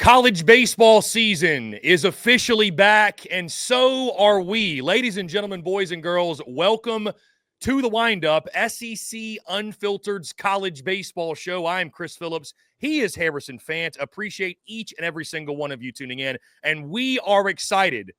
College baseball season is officially back, and so are we. Ladies and gentlemen, boys and girls, welcome to the Windup, SEC Unfiltered's college baseball show. I'm Chris Phillips. He is Harrison Fant. Appreciate each and every single one of you tuning in, and we are excited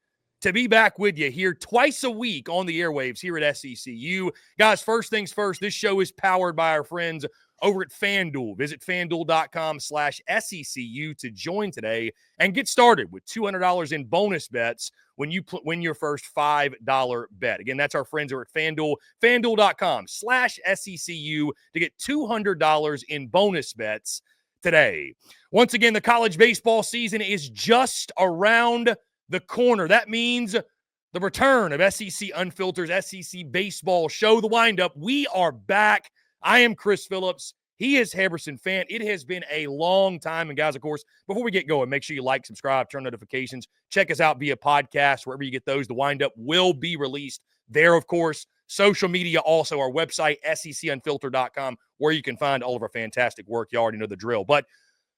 to be back with you here twice a week on the airwaves here at SECU. Guys, first things first, this show is powered by our friends over at FANDUEL. Visit FANDUEL.com/SECU to join today and get started with $200 in bonus bets when you win your first $5 bet. Again, that's our friends over at FANDUEL. FANDUEL.com/SECU to get $200 in bonus bets today. Once again, the college baseball season is just around the corner. That means the return of SEC Unfiltered's SEC baseball show, The Windup. We are back. I am Chris Phillips. He is Harrison Fant. It has been a long time. And guys, of course, before we get going, make sure you like, subscribe, turn notifications. Check us out via podcast, wherever you get those. The Windup will be released there, of course. Social media, also our website, secunfiltered.com, where you can find all of our fantastic work. You already know the drill. But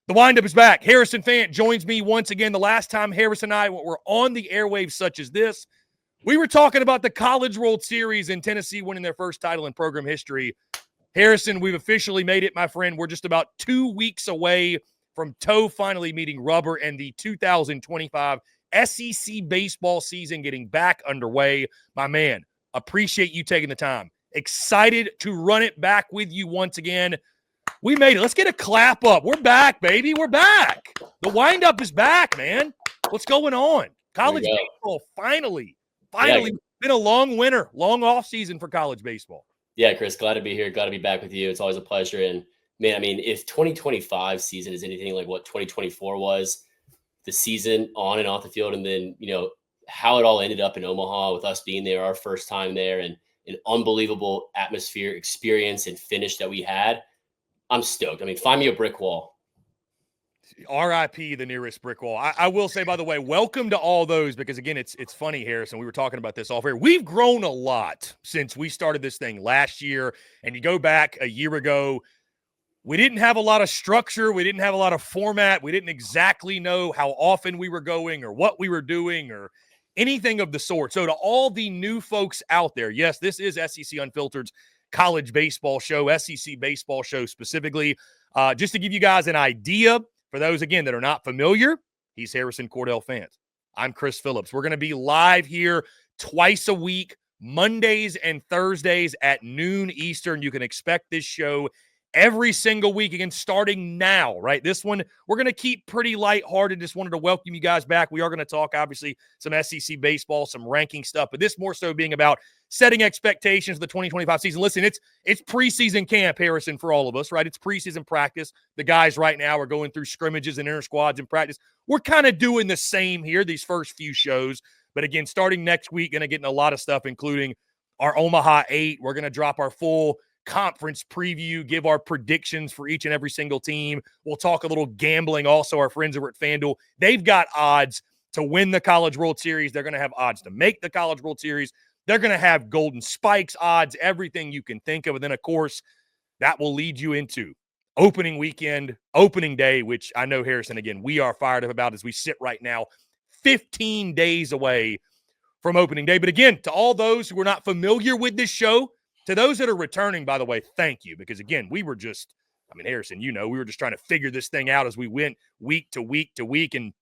the Windup is back. Harrison Fant joins me once again. The last time Harrison and I were on the airwaves such as this, we were talking about the College World Series and Tennessee winning their first title in program history. Harrison, we've officially made it, my friend. We're just about 2 weeks away from toe finally meeting rubber and the 2025 SEC baseball season getting back underway. My man, appreciate you taking the time. Excited to run it back with you once again. We made it. Let's get a clap up. We're back, baby. We're back. The Windup is back, man. What's going on? College baseball, finally. Yeah. Been a long winter, long off season for college baseball. Yeah, Chris, glad to be here. Glad to be back with you. It's always a pleasure. And man, I mean, if 2025 season is anything like what 2024 was, the season on and off the field, and then, you know, how it all ended up in Omaha with us being there, our first time there, and an unbelievable atmosphere, experience, and finish that we had, I'm stoked. I mean, find me a brick wall. RIP the nearest brick wall. I will say, by the way, welcome to all those, because again, it's funny, Harrison. We were talking about this off air. We've grown a lot since we started this thing last year. And you go back a year ago, we didn't have a lot of structure. We didn't have a lot of format. We didn't exactly know how often we were going or what we were doing or anything of the sort. So to all the new folks out there, yes, this is SEC Unfiltered's college baseball show, SEC baseball show specifically. Just to give you guys an idea, for those, again, that are not familiar, he's Harrison Cordell Fant. I'm Chris Phillips. We're going to be live here twice a week, Mondays and Thursdays at noon Eastern. You can expect this show every single week, again, starting now, right? This one, we're going to keep pretty lighthearted. Just wanted to welcome you guys back. We are going to talk, obviously, some SEC baseball, some ranking stuff, but this more so being about setting expectations for the 2025 season. Listen, it's preseason camp, Harrison, for all of us, right? It's preseason practice. The guys right now are going through scrimmages and inter squads in practice. We're kind of doing the same here, these first few shows. But again, starting next week, going to get in a lot of stuff, including our Omaha 8. We're going to drop our full conference preview, give our predictions for each and every single team. We'll talk a little gambling. Also, our friends over at FanDuel, they've got odds to win the College World Series. They're going to have odds to make the College World Series. They're going to have golden spikes odds, everything you can think of. And then, of course, that will lead you into opening weekend, opening day, which I know, Harrison, again, we are fired up about as we sit right now, 15 days away from opening day. But again, to all those who are not familiar with this show, to those that are returning, by the way, thank you. Because, again, we were just, I mean, Harrison, you know, we were just trying to figure this thing out as we went week to week to week. And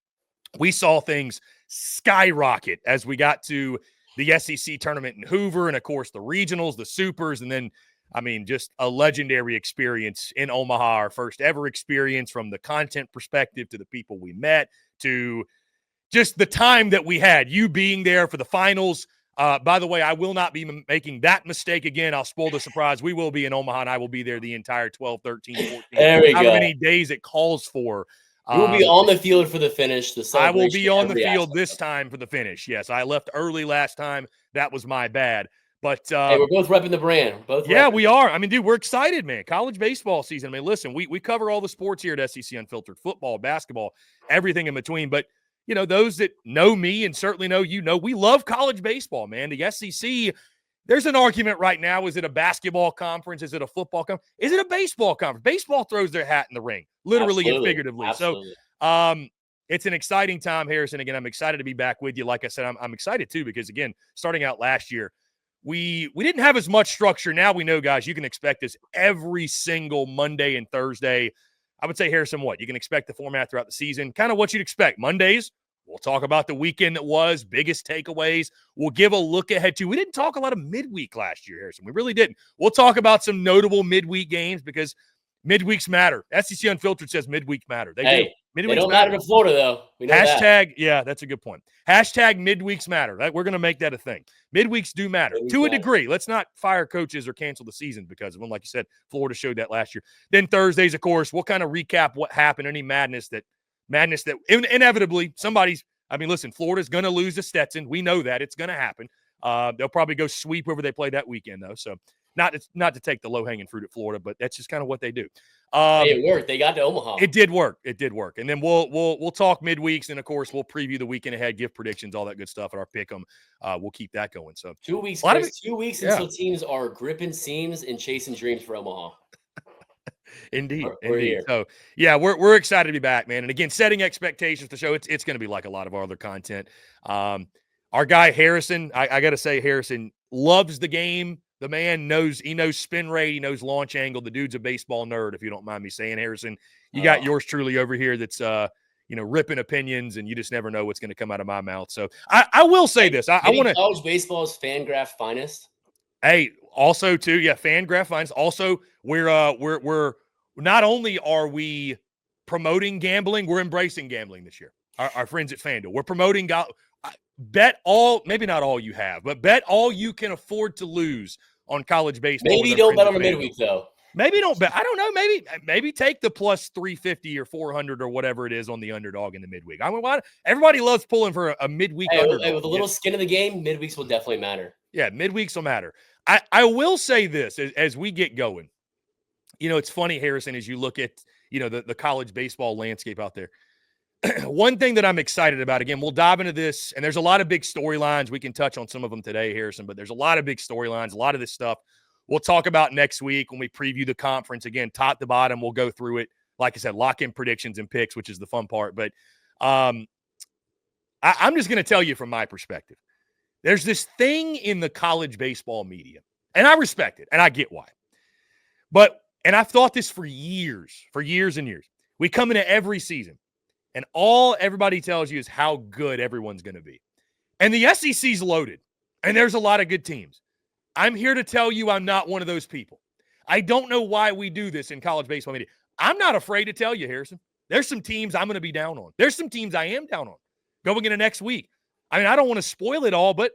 we saw things skyrocket as we got to the SEC tournament in Hoover, and, of course, the regionals, the supers, and then, I mean, just a legendary experience in Omaha, our first ever experience from the content perspective to the people we met to just the time that we had, you being there for the finals. By the way, I will not be making that mistake again. I'll spoil the surprise. We will be in Omaha, and I will be there the entire 12, 13, 14, however many days it calls for. You will be on the field for the finish. I will be on the field this time for the finish. Yes, I left early last time. That was my bad. But hey, we're both repping the brand. We are. I mean, dude, we're excited, man. College baseball season. I mean, listen, we cover all the sports here at SEC Unfiltered, football, basketball, everything in between. But, you know, those that know me and certainly know you know, we love college baseball, man. The SEC, there's an argument right now. Is it a basketball conference? Is it a football conference? Is it a baseball conference? Baseball throws their hat in the ring, literally and figuratively. Absolutely. So it's an exciting time, Harrison. Again, I'm excited to be back with you. Like I said, I'm excited too because, again, starting out last year, we didn't have as much structure. Now we know, guys, you can expect this every single Monday and Thursday. I would say, Harrison, what? You can expect the format throughout the season, kind of what you'd expect. Mondays, we'll talk about the weekend that was, biggest takeaways. We'll give a look ahead to. We didn't talk a lot of midweek last year, Harrison. We really didn't. We'll talk about some notable midweek games because midweeks matter. SEC Unfiltered says midweeks matter. They do. They don't matter to Florida, though. We know Hashtag, yeah, that's a good point. Hashtag midweeks matter. We're going to make that a thing. Midweeks do matter to a degree. Let's not fire coaches or cancel the season because of them. Like you said, Florida showed that last year. Then Thursdays, of course, we'll kind of recap what happened, any madness that inevitably somebody's – I mean, listen, Florida's going to lose to Stetson. We know that. It's going to happen. They'll probably go sweep whoever they play that weekend, though. So not to take the low-hanging fruit at Florida, but that's just kind of what they do. It worked. They got to Omaha. It did work. And then we'll talk midweeks, and of course we'll preview the weekend ahead, give predictions, all that good stuff, and our pick 'em. We'll keep that going. So 2 weeks, Chris, 2 weeks until teams are gripping seams and chasing dreams for Omaha. Indeed. Here. So yeah, we're excited to be back, man. And again, setting expectations for the show. It's going to be like a lot of our other content. Our guy Harrison, I got to say, Harrison loves the game. The man knows spin rate, he knows launch angle. The dude's a baseball nerd, if you don't mind me saying, Harrison. You got yours truly over here that's ripping opinions, and you just never know what's going to come out of my mouth. So I will say this. I want to college baseball's FanGraph finest. Hey, also too, yeah, FanGraph finest. Also, we're not only are we promoting gambling, we're embracing gambling this year. Our friends at FanDuel. We're promoting bet all, maybe not all you have, but bet all you can afford to lose on college baseball. Maybe don't bet on the midweek, though. Maybe don't bet. I don't know. Maybe take the plus 350 or 400 or whatever it is on the underdog in the midweek. I mean, everybody loves pulling for a midweek underdog. Hey, with a little skin in the game, midweeks will definitely matter. Yeah, midweeks will matter. I will say this as we get going. It's funny, Harrison, as you look at, the college baseball landscape out there. One thing that I'm excited about, again, we'll dive into this, and there's a lot of big storylines. We can touch on some of them today, Harrison, but there's a lot of big storylines, a lot of this stuff we'll talk about next week when we preview the conference. Again, top to bottom, we'll go through it. Like I said, lock in predictions and picks, which is the fun part. But I'm just going to tell you from my perspective. There's this thing in the college baseball media, and I respect it, and I get why. And I've thought this for years and years. We come into every season, and all everybody tells you is how good everyone's going to be. And the SEC's loaded, and there's a lot of good teams. I'm here to tell you I'm not one of those people. I don't know why we do this in college baseball media. I'm not afraid to tell you, Harrison. There's some teams I'm going to be down on. There's some teams I am down on going into next week. I mean, I don't want to spoil it all, but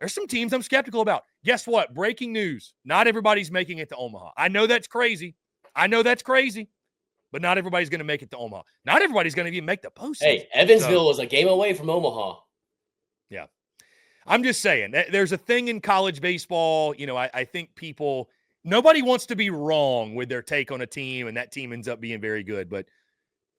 there's some teams I'm skeptical about. Guess what? Breaking news. Not everybody's making it to Omaha. I know that's crazy. But not everybody's going to make it to Omaha. Not everybody's going to even make the postseason. Hey, Evansville was a game away from Omaha. Yeah. I'm just saying, there's a thing in college baseball. I think nobody wants to be wrong with their take on a team, and that team ends up being very good. But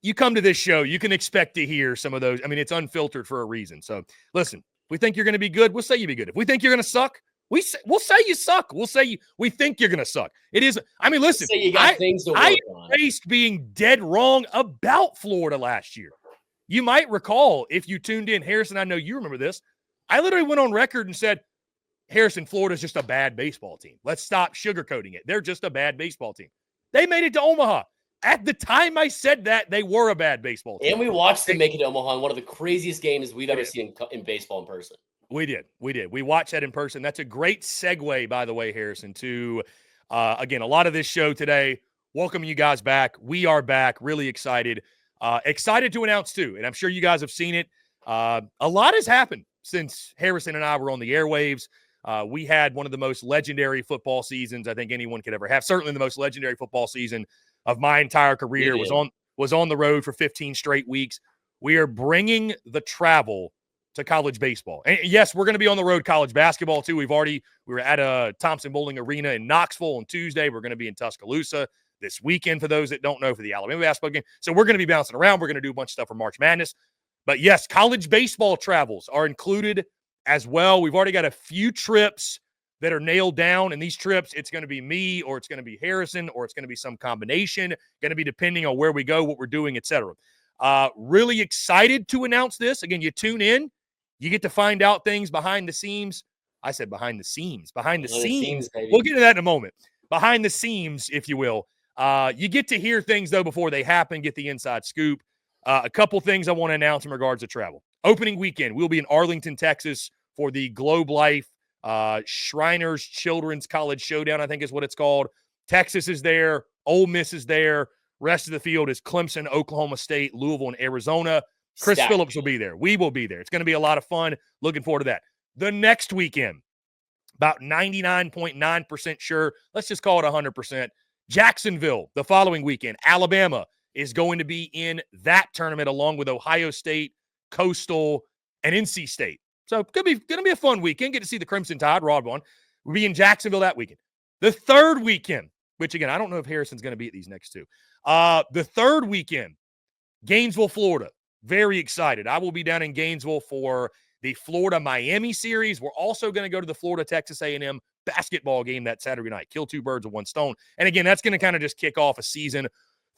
you come to this show, you can expect to hear some of those. I mean, it's unfiltered for a reason. So listen, if we think you're going to be good, we'll say you be good. If we think you're going to suck, we'll say you suck. We'll say we think you're going to suck. It is. I mean, listen, you got things to work on. Embraced being dead wrong about Florida last year. You might recall if you tuned in, Harrison, I know you remember this. I literally went on record and said, Harrison, Florida's just a bad baseball team. Let's stop sugarcoating it. They're just a bad baseball team. They made it to Omaha. At the time I said that, they were a bad baseball team. And we watched them make it to Omaha in one of the craziest games we've ever seen in baseball in person. We did. We watched that in person. That's a great segue, by the way, Harrison, to, again, a lot of this show today. Welcome you guys back. We are back. Really excited. Excited to announce, too, and I'm sure you guys have seen it. A lot has happened since Harrison and I were on the airwaves. We had one of the most legendary football seasons I think anyone could ever have. Certainly the most legendary football season of my entire career. Was on the road for 15 straight weeks. We are bringing the travel to college baseball. And yes, we're going to be on the road college basketball too. We were at Thompson Bowling Arena in Knoxville on Tuesday. We're going to be in Tuscaloosa this weekend for those that don't know, for the Alabama basketball game. So we're going to be bouncing around. We're going to do a bunch of stuff for March Madness. But yes, college baseball travels are included as well. We've already got a few trips that are nailed down. And these trips, it's going to be me, or it's going to be Harrison, or it's going to be some combination, going to be depending on where we go, what we're doing, etc. Really excited to announce this. Again, you tune in, you get to find out things behind the scenes. I said behind the scenes. Behind the scenes. Baby. We'll get to that in a moment. Behind the scenes, if you will. You get to hear things, though, before they happen, get the inside scoop. A couple things I want to announce in regards to travel. Opening weekend, we'll be in Arlington, Texas for the Globe Life Shriners Children's College Showdown, I think is what it's called. Texas is there. Ole Miss is there. Rest of the field is Clemson, Oklahoma State, Louisville, and Arizona. Chris Phillips will be there. We will be there. It's going to be a lot of fun. Looking forward to that. The next weekend, about 99.9% sure. Let's just call it 100%. Jacksonville, the following weekend. Alabama is going to be in that tournament along with Ohio State, Coastal, and NC State. So it's going to be a fun weekend. Get to see the Crimson Tide, Rod one. We'll be in Jacksonville that weekend. The third weekend, which, again, I don't know if Harrison's going to be at these next two. The third weekend, Gainesville, Florida. Very excited. I will be down in Gainesville for the Florida-Miami series. We're also going to go to the Florida-Texas A&M basketball game that Saturday night. Kill two birds with one stone. And, again, that's going to kind of just kick off a season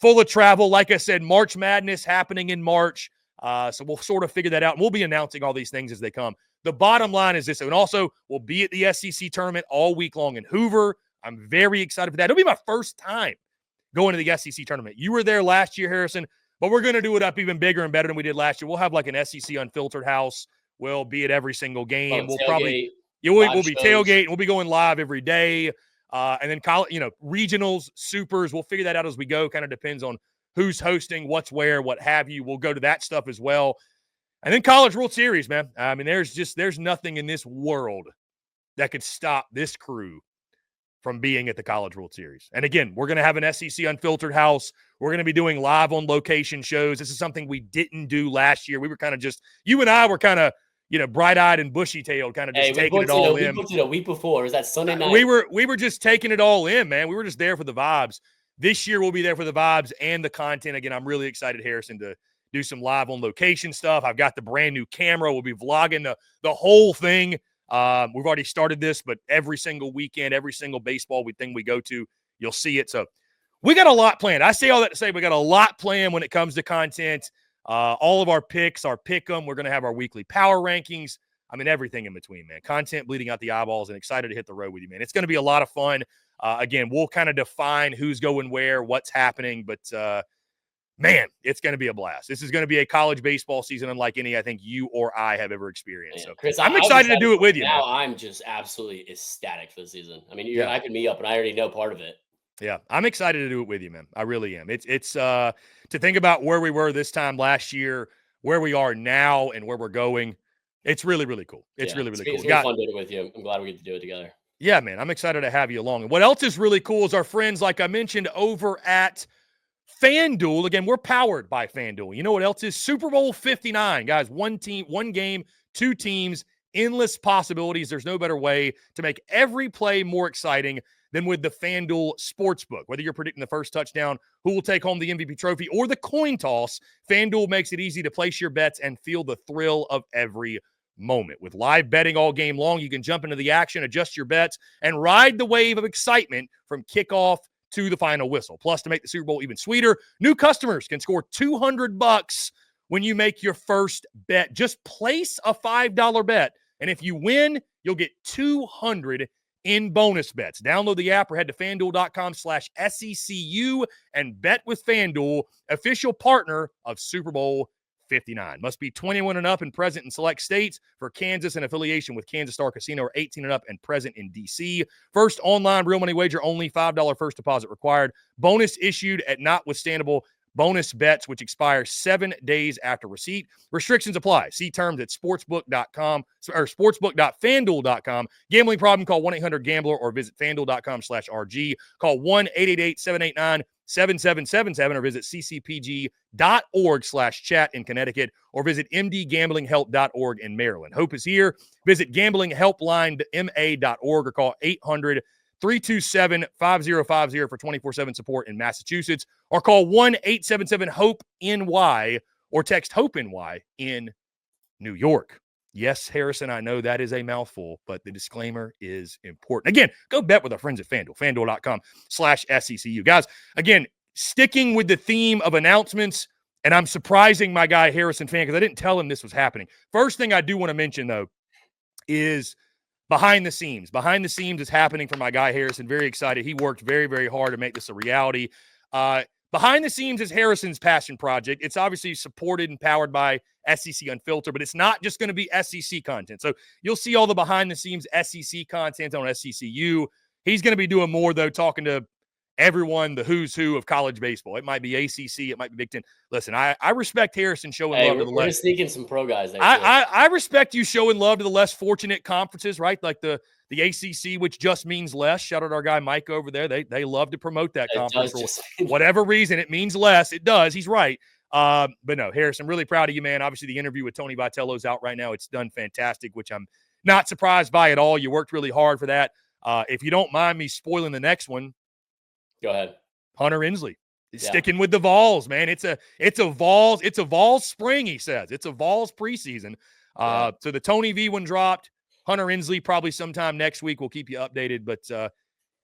full of travel. Like I said, March Madness happening in March. So we'll sort of figure that out. And we'll be announcing all these things as they come. The bottom line is this. And also, we'll be at the SEC tournament all week long in Hoover. I'm very excited for that. It'll be my first time going to the SEC tournament. You were there last year, Harrison, but we're going to do it up even bigger and better than we did last year. We'll have like an SEC Unfiltered house. We'll be at every single game. We'll probably we'll be tailgating. We'll be going live every day. And then regionals, supers. We'll figure that out as we go. Kind of depends on who's hosting, what's where, what have you. We'll go to that stuff as well. And then College World Series, man. I mean, there's nothing in this world that could stop this crew from being at the College World Series. And again, we're going to have an SEC Unfiltered house. We're going to be doing live on location shows. This is something we didn't do last year. We were kind of just, you and I were kind of, bright-eyed and bushy-tailed, kind of just taking it all in. We booked it a week before. It was that Sunday night. We were just taking it all in, man. We were just there for the vibes. This year we'll be there for the vibes and the content. Again, I'm really excited, Harrison, to do some live on location stuff. I've got the brand new camera. We'll be vlogging the whole thing. We've already started this, but every single weekend, every single baseball thing we go to, you'll see it. So we got a lot planned. I say all that to say we got a lot planned when it comes to content. All of our picks, our pick 'em. We're going to have our weekly power rankings. I mean, everything in between, man. Content bleeding out the eyeballs, and excited to hit the road with you, man. It's going to be a lot of fun. Again, we'll kind of define who's going where, what's happening, but man, it's going to be a blast. This is going to be a college baseball season unlike any I think you or I have ever experienced. So, Chris, I'm excited to do it with you. Now man. I'm just absolutely ecstatic for the season. I mean, you're hyping me up, and I already know part of it. Yeah, I'm excited to do it with you, man. I really am. It's to think about where we were this time last year, where we are now, and where we're going. It's really, really cool. It's really, really cool. It's fun doing it with you. I'm glad we get to do it together. Yeah, man. I'm excited to have you along. And what else is really cool is our friends, like I mentioned, over at FanDuel. Again, we're powered by FanDuel. You know what else is? Super Bowl 59. Guys, one team, one game, two teams, endless possibilities. There's no better way to make every play more exciting than with the FanDuel Sportsbook. Whether you're predicting the first touchdown, who will take home the MVP trophy, or the coin toss, FanDuel makes it easy to place your bets and feel the thrill of every moment. With live betting all game long, you can jump into the action, adjust your bets, and ride the wave of excitement from kickoff to the final whistle. Plus, to make the Super Bowl even sweeter, new customers can score $200 when you make your first bet. Just place a $5 bet, and if you win, you'll get $200 in bonus bets. Download the app or head to FanDuel.com/SECU and bet with FanDuel, official partner of Super Bowl 59. Must be 21 and up and present in select states. For Kansas, an affiliation with Kansas Star Casino, or 18 and up and present in D.C. First online real money wager only. $5 first deposit required. Bonus issued at notwithstandable bonus bets, which expire 7 days after receipt. Restrictions apply. See terms at sportsbook.com or sportsbook.fanduel.com. Gambling problem? Call 1-800-GAMBLER or visit fanduel.com/RG. Call 1-888-789-7777 or visit ccpg.org/chat in Connecticut or visit mdgamblinghelp.org in Maryland. Hope is here. Visit gamblinghelplinema.org or call 800-327-5050 for 24/7 support in Massachusetts, or call 1-877-HOPE-NY or text HOPENY in New York. Yes, Harrison, I know that is a mouthful, but the disclaimer is important. Again, go bet with our friends at FanDuel, fanduel.com/SECU. Guys, again, sticking with the theme of announcements, And I'm surprising my guy Harrison Fant because I didn't tell him this was happening. First thing I do want to mention, though, is behind the scenes. Behind the scenes is happening for my guy Harrison. Very excited. He worked very, very hard to make this a reality. Behind the scenes is Harrison's passion project. It's obviously supported and powered by SEC Unfiltered, but it's not just going to be SEC content. So you'll see all the behind the scenes SEC content on SECU. He's going to be doing more, though, talking to everyone, the who's who of college baseball. It might be ACC. It might be Big Ten. Listen, I respect Harrison showing love to the we're less. sneaking some pro guys there. I respect you showing love to the less fortunate conferences, right? Like the ACC, which just means less. Shout out our guy Mike over there. They love to promote that conference for whatever reason. It means less. It does. He's right. But no, Harrison, really proud of you, man. Obviously, the interview with Tony Vitello's out right now. It's done fantastic, which I'm not surprised by at all. You worked really hard for that. If you don't mind me spoiling the next one, go ahead. Hunter Inslee. He's sticking with the Vols, man. It's a Vols spring, he says. It's a Vols preseason. So the Tony V one dropped. Hunter Inslee probably sometime next week. We'll keep you updated. But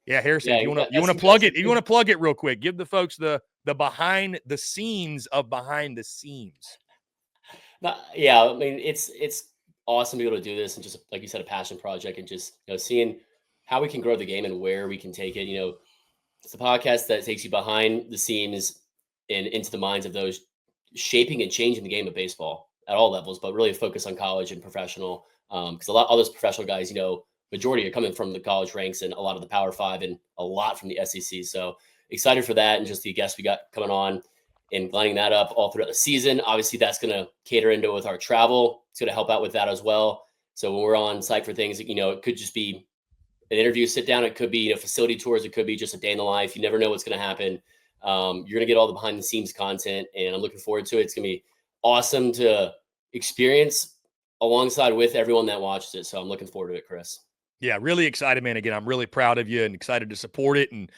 Harrison, if you want to plug it, if you want to plug it real quick, give the folks the behind the scenes of behind the scenes. Yeah, I mean it's awesome to be able to do this and just like you said, a passion project and just seeing how we can grow the game and where we can take it. It's a podcast that takes you behind the scenes and into the minds of those shaping and changing the game of baseball at all levels, but really focus on college and professional. Because all those professional guys, majority are coming from the college ranks and a lot of the Power Five and a lot from the SEC. So excited for that and just the guests we got coming on and lining that up all throughout the season. Obviously, that's going to cater into with our travel. It's going to help out with that as well. So when we're on site for things, it could just be an interview, sit down. It could be facility tours. It could be just a day in the life. You never know what's going to happen. You're going to get all the behind the scenes content, and I'm looking forward to it. It's going to be awesome to experience alongside with everyone that watches it. So I'm looking forward to it, Chris. Yeah, really excited, man. Again, I'm really proud of you and excited to support it, and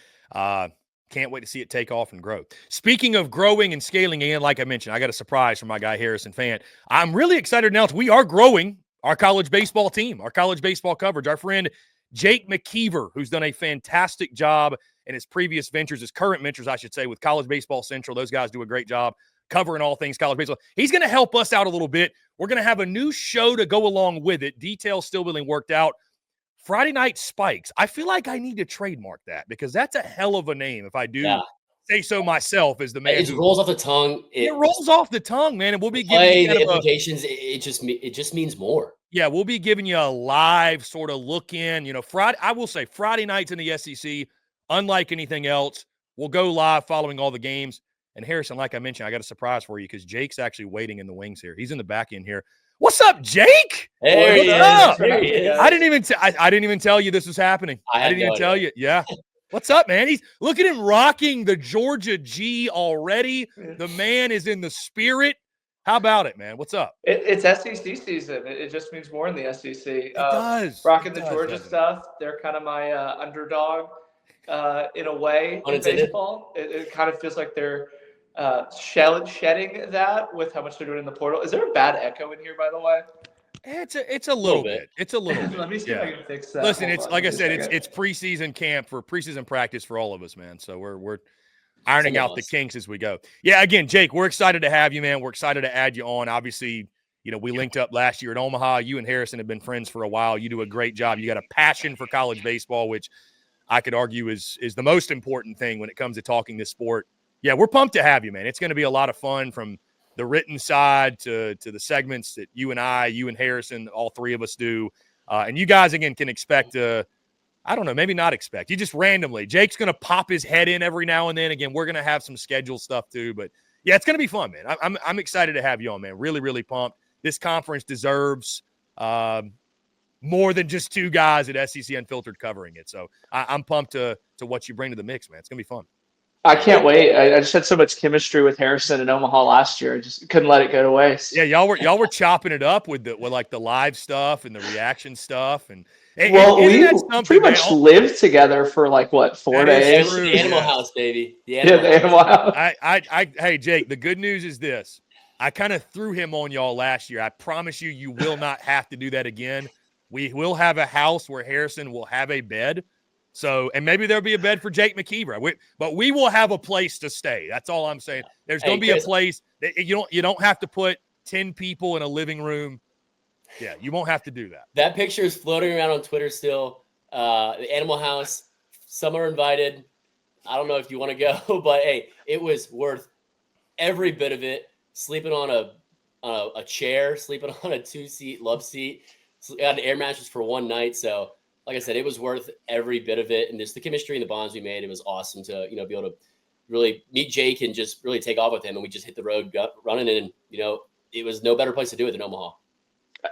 can't wait to see it take off and grow. Speaking of growing and scaling, and like I mentioned, I got a surprise from my guy Harrison Fant. I'm really excited to announce we are growing our college baseball team, our college baseball coverage. Our friend Jake McKeever, who's done a fantastic job in his previous ventures, his current ventures, I should say, with College Baseball Central. Those guys do a great job covering all things college baseball. He's going to help us out a little bit. We're going to have a new show to go along with it. Details still being worked out. Friday Night Spikes. I feel like I need to trademark that because that's a hell of a name if I do say so myself as the man. It rolls off the tongue. It rolls off the tongue, man, and we'll be giving you the implications. It just means more. Yeah, we'll be giving you a live sort of look in. Friday. I will say Friday nights in the SEC, unlike anything else, we'll go live following all the games. And Harrison, like I mentioned, I got a surprise for you because Jake's actually waiting in the wings here. He's in the back end here. What's up, Jake? Hey, what's up? There he is. I didn't even tell you this was happening. I didn't even tell you. Yeah. What's up, man? Look at him rocking the Georgia G already. The man is in the spirit. How about it, man? What's up? It's SEC season. It just means more in the SEC. It does. Rocking the Georgia stuff. They're kind of my underdog in a way in baseball. It kind of feels like they're shedding that with how much they're doing in the portal. Is there a bad echo in here, by the way? It's a little bit. It's a little bit. Let me see if I can fix that. Listen, it's like I said, it's preseason camp for preseason practice for all of us, man. So we're ironing out the kinks as we go. Yeah, again, Jake, we're excited to have you, man. We're excited to add you on. Obviously, we linked up last year in Omaha. You and Harrison have been friends for a while. You do a great job. You got a passion for college baseball, which I could argue is the most important thing when it comes to talking this sport. Yeah, we're pumped to have you, man. It's going to be a lot of fun from the written side to the segments that you and Harrison, all three of us do. And you guys, again, can expect I don't know, maybe not expect. You just randomly. Jake's going to pop his head in every now and then. Again, we're going to have some scheduled stuff too. But, yeah, it's going to be fun, man. I'm excited to have you on, man. Really, really pumped. This conference deserves more than just two guys at SEC Unfiltered covering it. So I'm pumped to what you bring to the mix, man. It's going to be fun. I can't wait. I just had so much chemistry with Harrison in Omaha last year. I just couldn't let it go to waste. Yeah, y'all were chopping it up with like the live stuff and the reaction stuff and we pretty much lived together for 4 days. The Animal House, baby. The Animal House. Hey, Jake, the good news is this. I kind of threw him on y'all last year. I promise you will not have to do that again. We will have a house where Harrison will have a bed. So, and maybe there'll be a bed for Jake McKeever. But we will have a place to stay. That's all I'm saying. There's going to be a place that you don't have to put 10 people in a living room. Yeah, you won't have to do that. That picture is floating around on Twitter still. The Animal House, some are invited. I don't know if you want to go, but hey, it was worth every bit of it. Sleeping on a chair, sleeping on a 2-seat love seat. I got an air mattress for one night. So, like I said, it was worth every bit of it. And just the chemistry and the bonds we made, it was awesome to, be able to really meet Jake and just really take off with him. And we just hit the road running, and, it was no better place to do it than Omaha.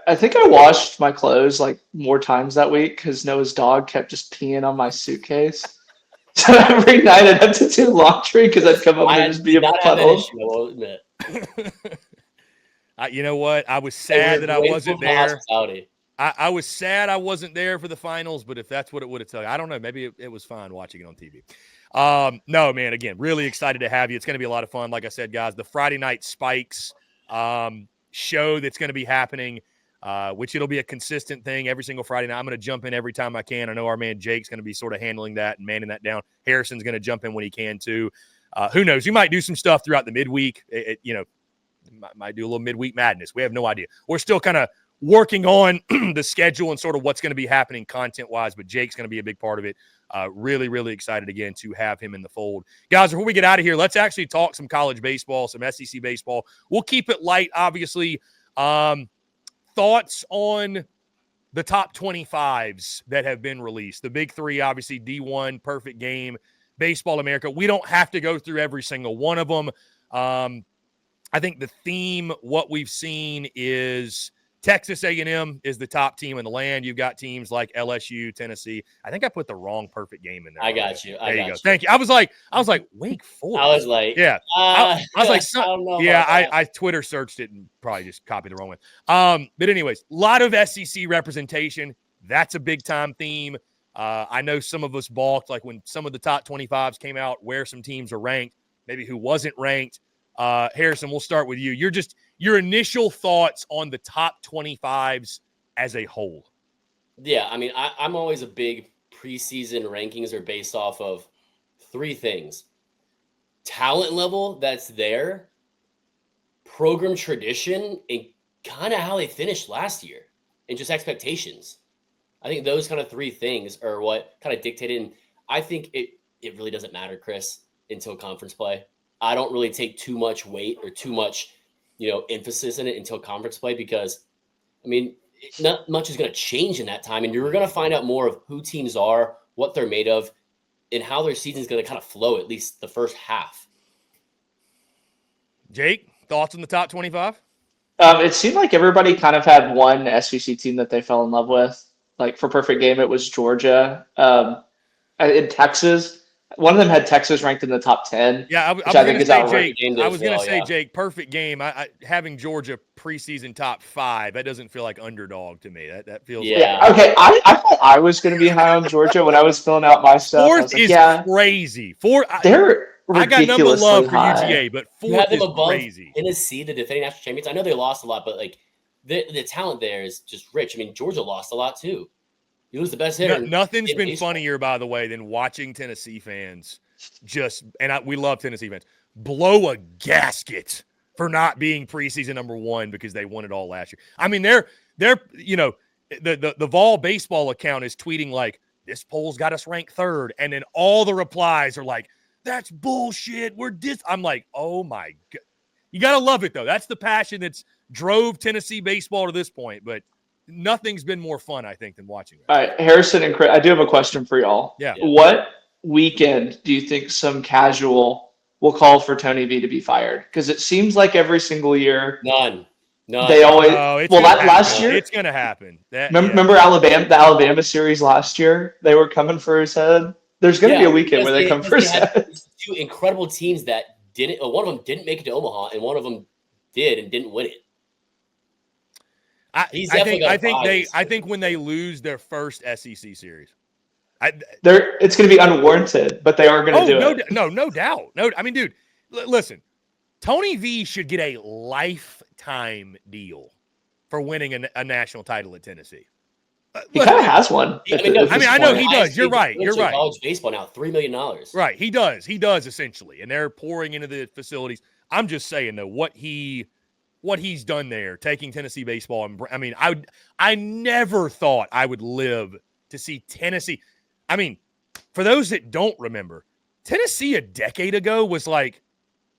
I think I washed my clothes like more times that week because Noah's dog kept just peeing on my suitcase. So every night I'd have to do laundry because I'd come up and just be a puddle. I will admit. You know what? I was sad that I wasn't there. I was sad I wasn't there for the finals, but if that's what it would have told you, I don't know. Maybe it was fine watching it on TV. No, man, again, really excited to have you. It's going to be a lot of fun. Like I said, guys, the Friday Night Spikes show that's going to be happening, which it'll be a consistent thing every single Friday night. I'm going to jump in every time I can. I know our man Jake's going to be sort of handling that and manning that down. Harrison's going to jump in when he can too. Who knows? We might do some stuff throughout the midweek. Might do a little midweek madness. We have no idea. We're still kind of working on the schedule and sort of what's going to be happening content-wise, but Jake's going to be a big part of it. Really, really excited again to have him in the fold. Guys, before we get out of here, let's actually talk some college baseball, some SEC baseball. We'll keep it light, obviously. Thoughts on the top 25s that have been released. The big three, obviously, D1, Perfect Game, Baseball America. We don't have to go through every single one of them. I think the theme, what we've seen is Texas A&M is the top team in the land. You've got teams like LSU, Tennessee. I think I put the wrong Perfect Game in there. I got you. There you go. Thank you. I was like, Wake Forest. I was like, yeah. I was like, I don't know. Yeah, I Twitter searched it and probably just copied the wrong one. But anyways, a lot of SEC representation. That's a big time theme. I know some of us balked, like when some of the top 25s came out, where some teams are ranked, maybe who wasn't ranked. Harrison, we'll start with you. Your initial thoughts on the top 25s as a whole. Yeah, I mean, I'm always a big preseason rankings are based off of three things: talent level that's there, program tradition, and kind of how they finished last year, and just expectations. I think those kind of three things are what kind of dictated. And I think it really doesn't matter, Chris, until conference play. I don't really take too much weight or too much, emphasis in it until conference play, because, I mean, not much is going to change in that time. And you're going to find out more of who teams are, what they're made of, and how their season is going to kind of flow, at least the first half. Jake, thoughts on the top 25? It seemed like everybody kind of had one SEC team that they fell in love with. Like for Perfect Game, it was Georgia. In Texas, one of them had Texas ranked in the top 10. Yeah, I was going to say, Jake, Perfect Game. I having Georgia preseason top 5, that doesn't feel like underdog to me. That feels Okay, I thought I was going to be high on Georgia when I was filling out my stuff. Fourth is crazy. They're I got number love for high. UGA, but fourth is crazy. Tennessee, the defending national champions. I know they lost a lot, but like the talent there is just rich. I mean, Georgia lost a lot too. You lose the best hitter. Nothing's been funnier, by the way, than watching Tennessee fans we love Tennessee fans, blow a gasket for not being preseason number 1 because they won it all last year. I mean, they're the Vol baseball account is tweeting like, this poll's got us ranked 3rd, and then all the replies are like, that's bullshit. I'm like, oh my God. You got to love it, though. That's the passion that's drove Tennessee baseball to this point, but nothing's been more fun, I think, than watching that. All right, Harrison and Chris, I do have a question for y'all. Yeah. What weekend do you think some casual will call for Tony V to be fired? Because it seems like every single year. None. They always. Last year it's going to happen. Remember the Alabama series last year? They were coming for his head. There's going to be a weekend where they come for his head. 2 incredible teams that didn't. One of them didn't make it to Omaha, and one of them did and didn't win it. I think when they lose their first SEC series, it's going to be unwarranted, but they are going to do it. No doubt. No, I mean, dude, listen, Tony V should get a lifetime deal for winning a national title at Tennessee. He kind of has one. I know he does. You're right. College baseball now, $3 million. Right. He does essentially. And they're pouring into the facilities. I'm just saying, though, what he's done there, taking Tennessee baseball. And I never thought I would live to see Tennessee. I mean, for those that don't remember, Tennessee a decade ago was like,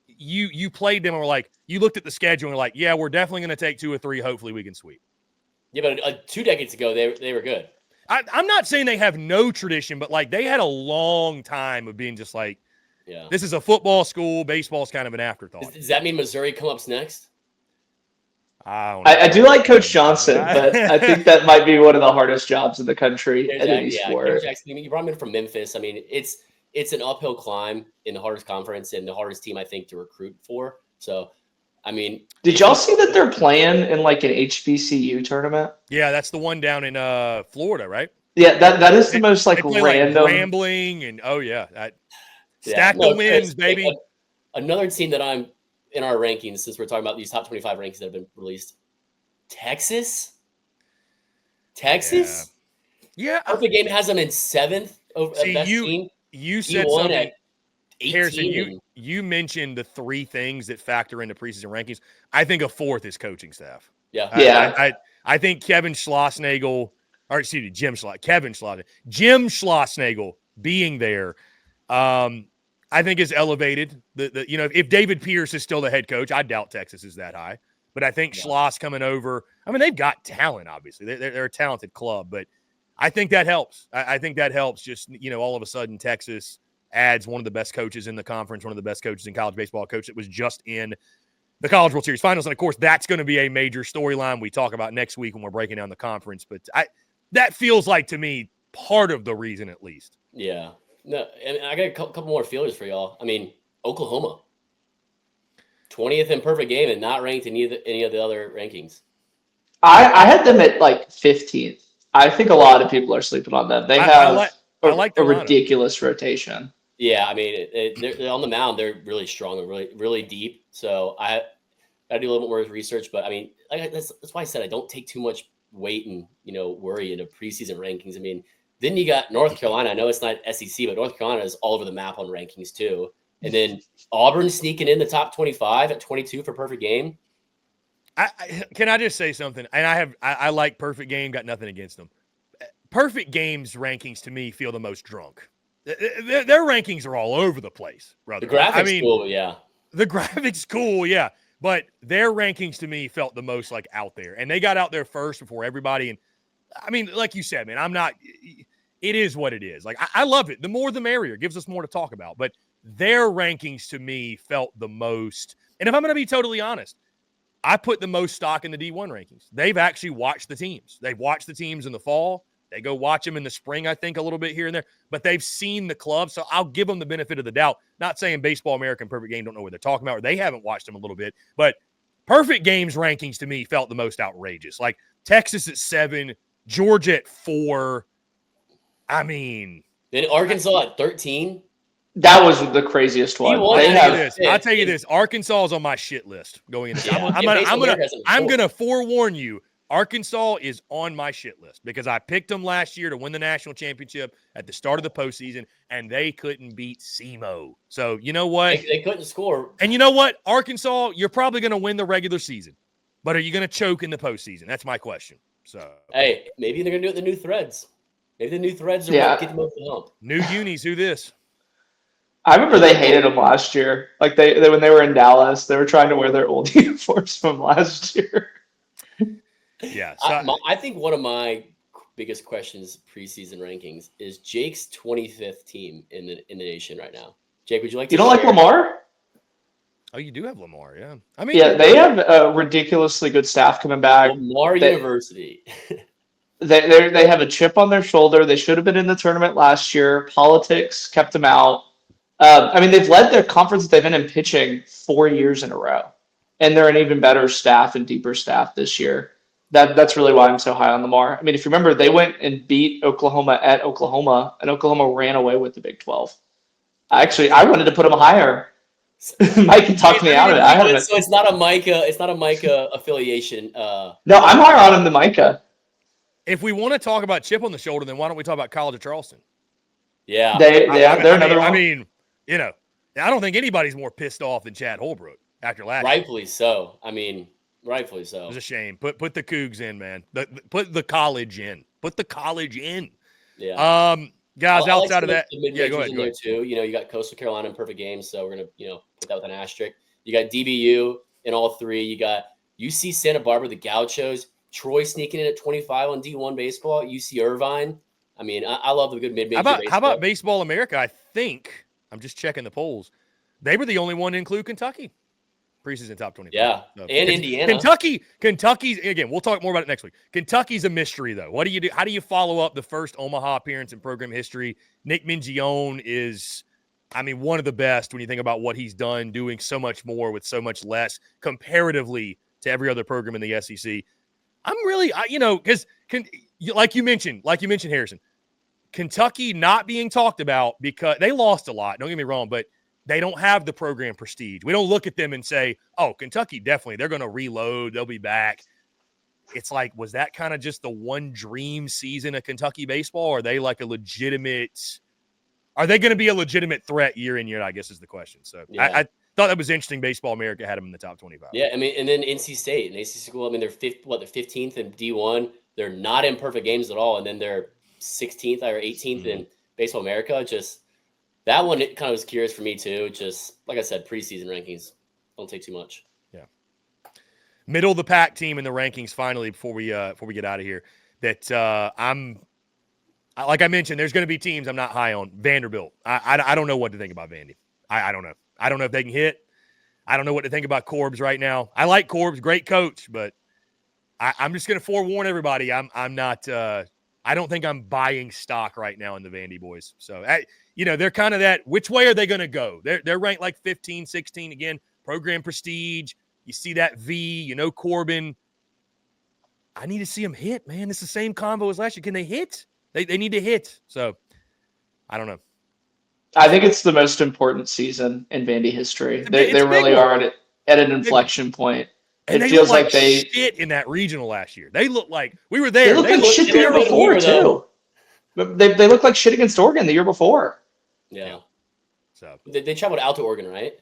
you played them and were like, you looked at the schedule and were like, yeah, we're definitely going to take 2 or 3. Hopefully we can sweep. Yeah, but 2 decades ago, they were good. I'm not saying they have no tradition, but like they had a long time of being just like, this is a football school. Baseball's kind of an afterthought. Does that mean Missouri come up next? I do like Coach Johnson, but I think that might be one of the hardest jobs in the country at any sport. You brought him in from Memphis. I mean, it's an uphill climb in the hardest conference and the hardest team, I think, to recruit for. So, I mean, did y'all see that they're playing in like an HBCU tournament? Yeah, that's the one down in Florida, right? Yeah, that is the most like random. Like rambling and stack the wins, baby. Another team that I'm in our rankings, since we're talking about these top 25 rankings that have been released, Texas. Yeah. Perfect Game has them in 7th over best team. You said something, Harrison. You mentioned the 3 things that factor into preseason rankings. I think a 4th is coaching staff. Yeah. I think Kevin Schlossnagle, or excuse me, Jim Schlossnagle being there, I think is elevated. If David Pierce is still the head coach, I doubt Texas is that high. But I think Schloss coming over, I mean, they've got talent, obviously. They're a talented club, but I think that helps. I think that helps. Just, all of a sudden Texas adds one of the best coaches in the conference, one of the best coaches in college baseball, a coach that was just in the College World Series Finals. And, of course, that's going to be a major storyline we talk about next week when we're breaking down the conference. But that feels like, to me, part of the reason at least. Yeah. No, and I got a couple more feelers for y'all. I mean, Oklahoma, 20th in perfect game and not ranked in any of the other rankings. I had them at like 15th. I think a lot of people are sleeping on them. They have a ridiculous rotation. Yeah, I mean, they're on the mound. They're really strong and really, really deep. So I got to do a little bit more research. But I mean, that's why I said I don't take too much weight and worry into preseason rankings. I mean, then you got North Carolina. I know it's not SEC, but North Carolina is all over the map on rankings too. And then Auburn sneaking in the top 25 at 22 for perfect game. Can I just say something? And I like perfect game. Got nothing against them. Perfect game's rankings to me feel the most drunk. Their rankings are all over the place, brother. The graphics cool, yeah. The graphics cool, yeah. But their rankings to me felt the most like out there. And they got out there first before everybody. And I mean, like you said, man, it is what it is. Like, I love it. The more the merrier. It gives us more to talk about. But their rankings to me felt the most. And if I'm going to be totally honest, I put the most stock in the D1 rankings. They've actually watched the teams. They've watched the teams in the fall. They go watch them in the spring, I think, a little bit here and there. But they've seen the club, so I'll give them the benefit of the doubt. Not saying Baseball America and Perfect Game don't know what they're talking about, or they haven't watched them a little bit. But Perfect Game's rankings to me felt the most outrageous. Like Texas at 7, Georgia at 4. I mean. Then Arkansas at 13. That was the craziest one. I'll tell you this. Arkansas is on my shit list going into. Yeah. I'm gonna forewarn you. Arkansas is on my shit list because I picked them last year to win the national championship at the start of the postseason, and they couldn't beat SEMO. So you know what? They couldn't score. And you know what? Arkansas, you're probably going to win the regular season, but are you going to choke in the postseason? That's my question. So hey, maybe they're going to do it the new threads. Maybe the new threads are what get them over the hump. New unis, who this? I remember they hated them last year. Like they when they were in Dallas, they were trying to wear their old uniforms from last year. Yeah, so I think one of my biggest questions preseason rankings is Jake's 25th team in the nation right now. Jake, would you like to? You don't like Lamar? Oh, you do have Lamar, yeah. I mean, yeah, they have a ridiculously good staff coming back. Lamar University. They have a chip on their shoulder. They should have been in the tournament last year. Politics kept them out. I mean, they've led their conference that they've been in pitching 4 years in a row, and they're an even better staff and deeper staff this year. That's really why I'm so high on Lamar. I mean, if you remember, they went and beat Oklahoma at Oklahoma, and Oklahoma ran away with the Big 12. Actually, I wanted to put them higher. Mike can talk me out of it. So it's not a Micah affiliation. No, I'm higher on him than Micah. If we want to talk about chip on the shoulder, then why don't we talk about College of Charleston? Yeah. They're another one. I mean, you know, I don't think anybody's more pissed off than Chad Holbrook after last year. Rightfully so. I mean, rightfully so. It was a shame. Put the Cougs in, man. Put the college in. Put the college in. Yeah. Guys, I outside of that, yeah, go ahead. Go ahead. Too. You know, you got Coastal Carolina in perfect games, so we're gonna, put that with an asterisk. You got DBU in all three. You got UC Santa Barbara, the Gauchos, Troy sneaking in at 25 on D1 baseball. UC Irvine. I mean, I love the good mid-major baseball. How about Baseball America? I think I'm just checking the polls. They were the only one to include Kentucky. Preseason top 25. Yeah, so, and Indiana. Kentucky's, again, we'll talk more about it next week. Kentucky's a mystery, though. What do you do? How do you follow up the first Omaha appearance in program history? Nick Mingione is, I mean, one of the best when you think about what he's done, doing so much more with so much less comparatively to every other program in the SEC. I'm really, because like you mentioned, Harrison, Kentucky not being talked about because they lost a lot. Don't get me wrong, but they don't have the program prestige. We don't look at them and say, oh, Kentucky, definitely, they're going to reload. They'll be back. It's like, was that kind of just the one dream season of Kentucky baseball? Or are they like are they going to be a legitimate threat year in, year out, I guess is the question. So yeah. I thought that was interesting. Baseball America had them in the top 25. Yeah, I mean, and then NC State, an ACC school, I mean, they're 15th in D1. They're not in perfect games at all. And then they're 16th or 18th in Baseball America. Just that one, it kind of was curious for me too. Just like I said, preseason rankings don't take too much. Yeah. Middle of the pack team in the rankings finally before we get out of here. That like I mentioned, there's going to be teams I'm not high on. Vanderbilt. I don't know what to think about Vandy. I don't know. I don't know if they can hit. I don't know what to think about Corbs right now. I like Corbs, great coach, but I'm just going to forewarn everybody. I'm not. I don't think I'm buying stock right now in the Vandy boys. So, they're kind of that. Which way are they going to go? They're ranked like 15, 16 again. Program prestige. You see that V. Corbin. I need to see them hit, man. It's the same combo as last year. Can they hit? They need to hit. So, I don't know. I think it's the most important season in Vandy history. They really are at an inflection point. And it feels like they shit in that regional last year. They look like we were there. They looked like shit the year before too. They looked like shit against Oregon the year before. Yeah. So they traveled out to Oregon, right?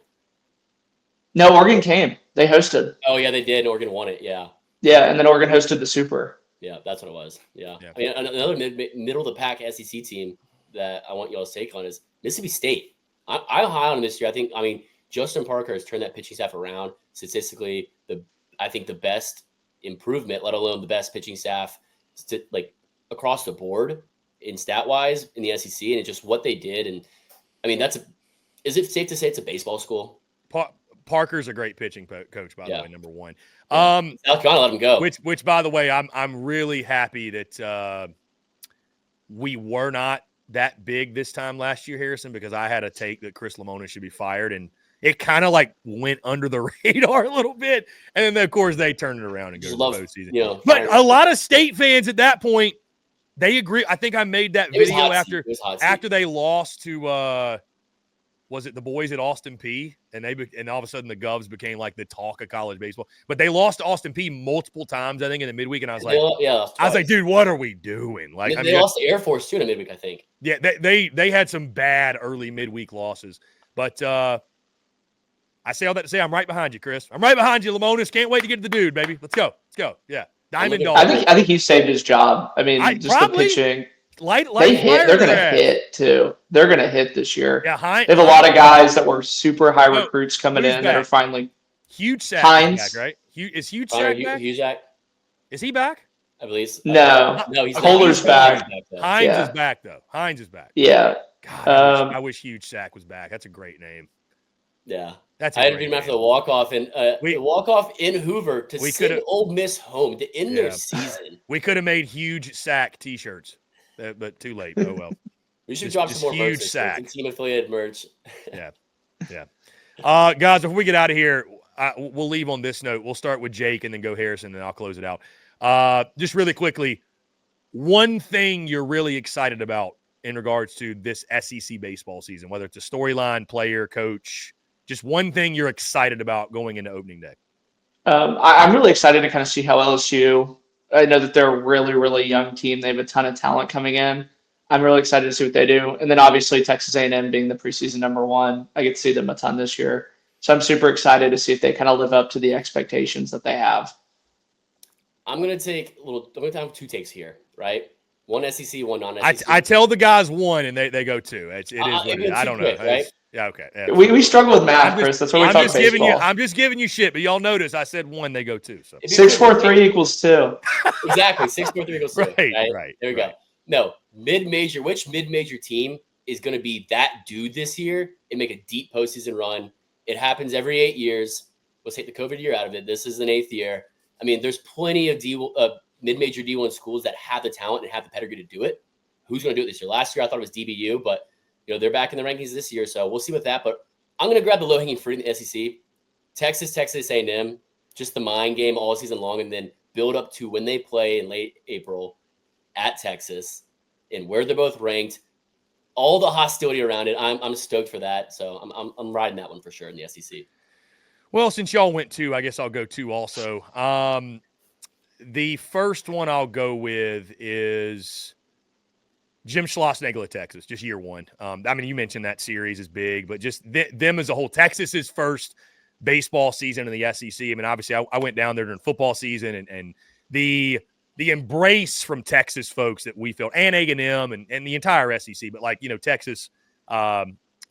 No, Oregon came. They hosted. Oh yeah, they did. And Oregon won it. Yeah. Yeah, and then Oregon hosted the Super. Yeah, that's what it was. Yeah. I mean, another middle of the pack SEC team that I want y'all's take on is Mississippi State. I'm high on them this year. I mean, Justin Parker has turned that pitching staff around statistically. I think the best improvement, let alone the best pitching staff, across the board in stat wise in the SEC, and it's just what they did. And I mean, is it safe to say it's a baseball school? Parker's a great pitching coach, by the way, number one. South Carolina let him go. Which, by the way, I'm really happy that we were not that big this time last year, Harrison, because I had a take that Chris Lamona should be fired, and it kind of went under the radar a little bit. And then, of course, they turned it around and go to the postseason. But a lot of State fans at that point, they agree. I think I made that video after they lost to, was it the boys at Austin Peay? And all of a sudden the Govs became like the talk of college baseball. But they lost to Austin Peay multiple times, I think, in the midweek. And I was like, dude, what are we doing? They lost to Air Force too in the midweek, I think. Yeah, they had some bad early midweek losses. But I say all that to say I'm right behind you, Chris. I'm right behind you, Lamonis. Can't wait to get to the dude, baby. Let's go. Yeah. Diamond Dog. I think he saved his job. I mean, the pitching. They hit. They're going to hit, too. They're going to hit this year. Yeah, they have a lot of guys that were super high recruits coming in that are finally. Huge Sack back, right? Is Huge Sack back? Huge Sack. Is he back? I believe. No, he's Holder's back. Hines is back, though. Hines is back. Yeah. God, I wish Huge Sack was back. That's a great name. Yeah. I had to beat him after the walk-off and the walk-off in Hoover to send Ole Miss home to end their season. We could have made Huge Sack T-shirts, but too late. Oh, well. We should drop some more Huge Sack. Team-affiliated merch. Yeah. Guys, before we get out of here, we'll leave on this note. We'll start with Jake and then go Harrison, and I'll close it out. Just really quickly, one thing you're really excited about in regards to this SEC baseball season, whether it's a storyline, player, coach, just one thing you're excited about going into opening day. I'm really excited to kind of see how LSU I know that they're a really, really young team. They have a ton of talent coming in. I'm really excited to see what they do. And then obviously Texas A&M being the preseason #1, I get to see them a ton this year. So I'm super excited to see if they kind of live up to the expectations that they have. I'm going to have 2 takes here, right? One SEC, one non-SEC. I tell the guys 1 and they go 2. It is what it is. I don't know. Right? Yeah, okay. Yeah, we struggle with math, Chris. That's why we talk baseball. I'm just giving you shit, but y'all notice I said 1, they go 2. So 6, 4, 3 equals 2. Exactly. 6, 4, 3 equals 2. Right. There we go. No, mid-major. Which mid-major team is going to be that dude this year and make a deep postseason run? It happens every 8 years. Let's take the COVID year out of it. This is an 8th year. I mean, there's plenty of mid-major D1 schools that have the talent and have the pedigree to do it. Who's going to do it this year? Last year, I thought it was DBU, but they're back in the rankings this year, so we'll see with that. But I'm going to grab the low-hanging fruit in the SEC. Texas A&M, just the mind game all season long, and then build up to when they play in late April at Texas and where they're both ranked. All the hostility around it, I'm stoked for that. So I'm riding that one for sure in the SEC. Well, since y'all went 2, I guess I'll go 2 also. The first one I'll go with is Jim Schlossnagle at Texas, just year 1. I mean, you mentioned that series is big, but just them as a whole. Texas's first baseball season in the SEC. I mean, obviously, I went down there during football season, and the embrace from Texas folks that we felt, and A&M and the entire SEC, but Texas,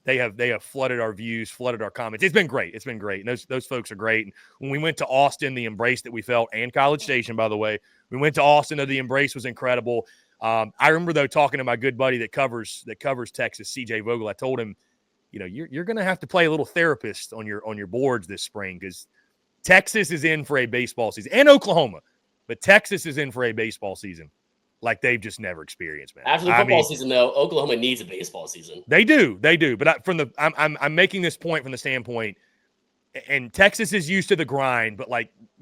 they have flooded our views, flooded our comments. It's been great. And those folks are great. And when we went to Austin, the embrace that we felt, and College Station, by the way, we went to Austin, the embrace was incredible. I remember though talking to my good buddy that covers Texas, CJ Vogel. I told him, you're going to have to play a little therapist on your boards this spring, because Texas is in for a baseball season, and Oklahoma, but Texas is in for a baseball season like they've just never experienced, man. After the football season, though, Oklahoma needs a baseball season. They do. But I'm making this point from the standpoint, and Texas is used to the grind, but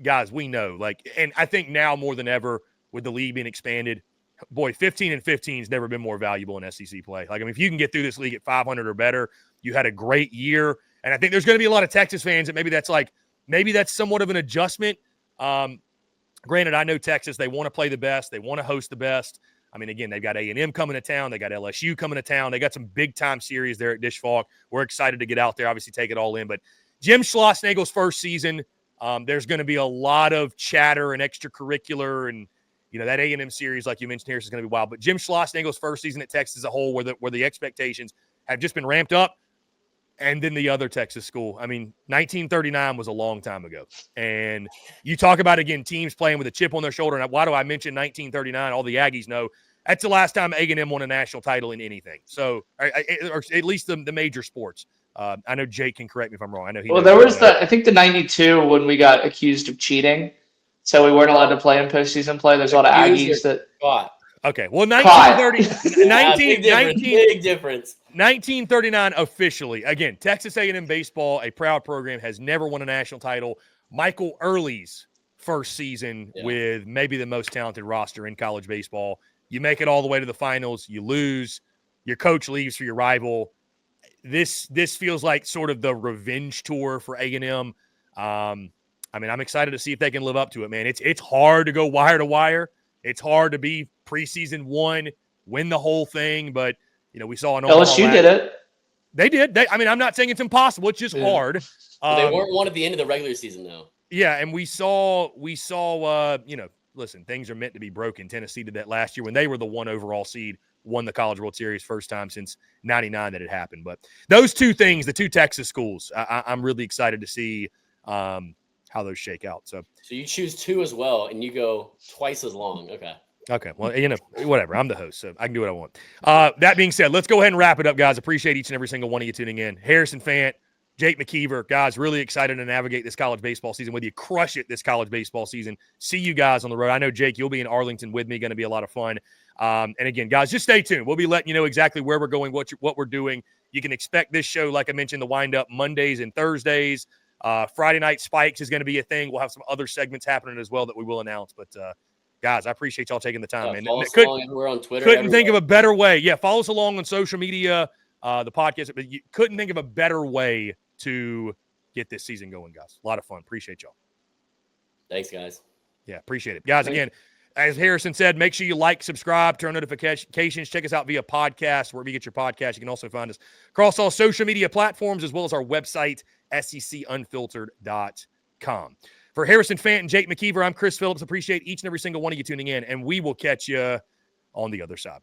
guys, we know, and I think now more than ever with the league being expanded, boy, 15-15 has never been more valuable in SEC play. If you can get through this league at 500 or better, you had a great year. And I think there's going to be a lot of Texas fans that maybe that's somewhat of an adjustment. Granted, I know Texas, they want to play the best. They want to host the best. I mean, again, they've got A&M coming to town. They got LSU coming to town. They got some big-time series there at Dish Falk. We're excited to get out there, obviously take it all in. But Jim Schlossnagle's first season, there's going to be a lot of chatter and extracurricular, and that A&M series, like you mentioned here, is going to be wild. But Jim Schlossnagle's first season at Texas as a whole, where the expectations have just been ramped up, and then the other Texas school. I mean, 1939 was a long time ago. And you talk about, again, teams playing with a chip on their shoulder. And why do I mention 1939? All the Aggies know that's the last time A&M won a national title in anything. So, or at least the major sports. I know Jake can correct me if I'm wrong. I know he. Well, there was I think the 92 when we got accused of cheating. So we weren't allowed to play in postseason play. There's a lot of Aggies that caught. Okay, well, 1930, big difference. 1939 officially. Again, Texas A&M baseball, a proud program, has never won a national title. Michael Early's first season with maybe the most talented roster in college baseball. You make it all the way to the finals, you lose, your coach leaves for your rival. This feels like sort of the revenge tour for A&M. I mean, I'm excited to see if they can live up to it, man. It's hard to go wire to wire. It's hard to be preseason 1, win the whole thing, but we saw an LSU did it. They did. I'm not saying it's impossible. It's just hard. Well, they weren't one at the end of the regular season, though. Yeah, and we saw. Listen, things are meant to be broken. Tennessee did that last year when they were the 1 overall seed, won the College World Series first time since '99 that it happened. But those two things, the two Texas schools, I'm really excited to see how those shake out. So you choose 2 as well, and you go twice as long. Okay. Well, whatever. I'm the host, so I can do what I want. That being said, let's go ahead and wrap it up, guys. Appreciate each and every single one of you tuning in. Harrison Fant, Jake McKeever, guys, really excited to navigate this college baseball season with you. Crush it this college baseball season. See you guys on the road. I know, Jake, you'll be in Arlington with me. Going to be a lot of fun. And again, guys, just stay tuned. We'll be letting you know exactly where we're going, what we're doing. You can expect this show, like I mentioned, the Windup Mondays and Thursdays. Friday Night Spikes is going to be a thing. We'll have some other segments happening as well that we will announce. But, guys, I appreciate y'all taking the time, man. We're on Twitter. Couldn't think of a better way. Yeah, follow us along on social media, the podcast. But you couldn't think of a better way to get this season going, guys. A lot of fun. Appreciate y'all. Thanks, guys. Yeah, appreciate it. Guys, again, As Harrison said, make sure you like, subscribe, turn notifications. Check us out via podcast, wherever you get your podcast. You can also find us across all social media platforms, as well as our website, secunfiltered.com. For Harrison Fant and Jake McKeever, I'm Chris Phillips. Appreciate each and every single one of you tuning in, and we will catch you on the other side.